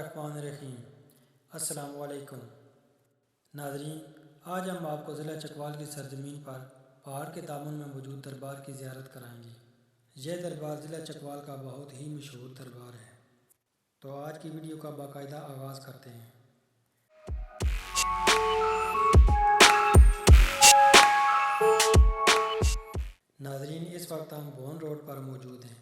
बिस्मिल्लाहिर्रहमानिर्रहीम। अस्सलामु अलैकुम नाज़रीन, आज हम आपको ज़िला चकवाल की सरजमीन पर पहाड़ के दामन में मौजूद दरबार की ज़ियारत कराएंगे। यह दरबार ज़िला चकवाल का बहुत ही मशहूर दरबार है। तो आज की वीडियो का बाकायदा आगाज़ करते हैं। नाज़रीन, इस वक्त हम बोन रोड पर मौजूद हैं।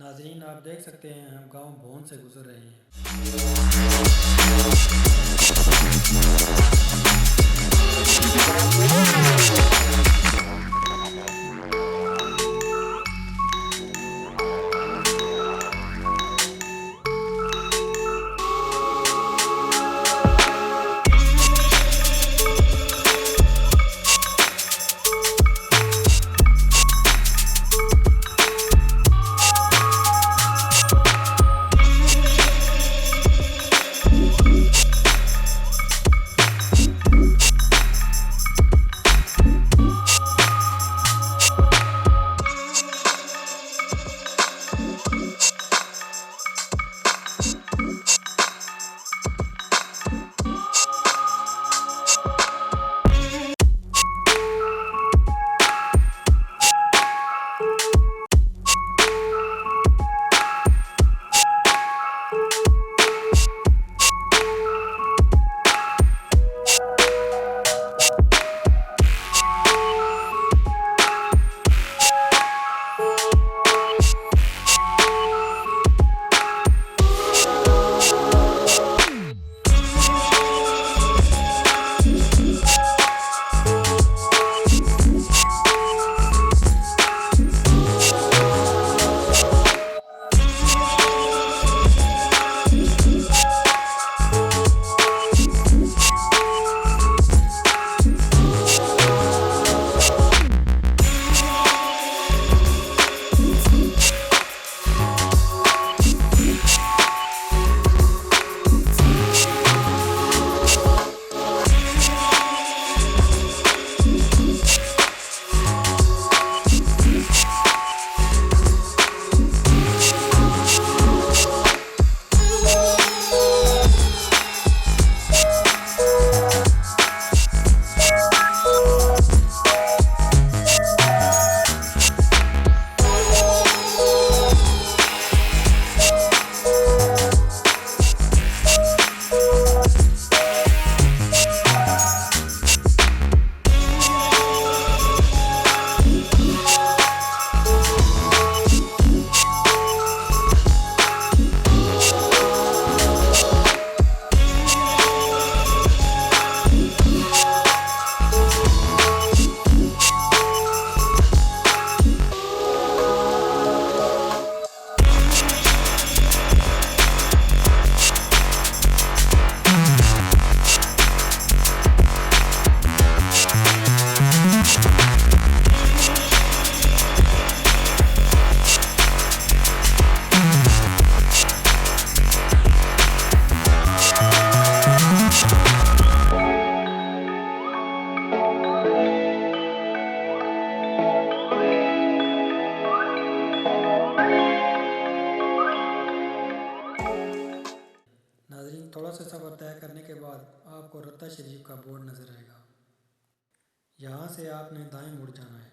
नाज़रीन, आप देख सकते हैं हम गांव भोन से गुजर रहे हैं। थोड़ा सा सफ़र तय करने के बाद आपको रत्ता शरीफ का बोर्ड नज़र आएगा। यहाँ से आपने दाएं मुड़ जाना है।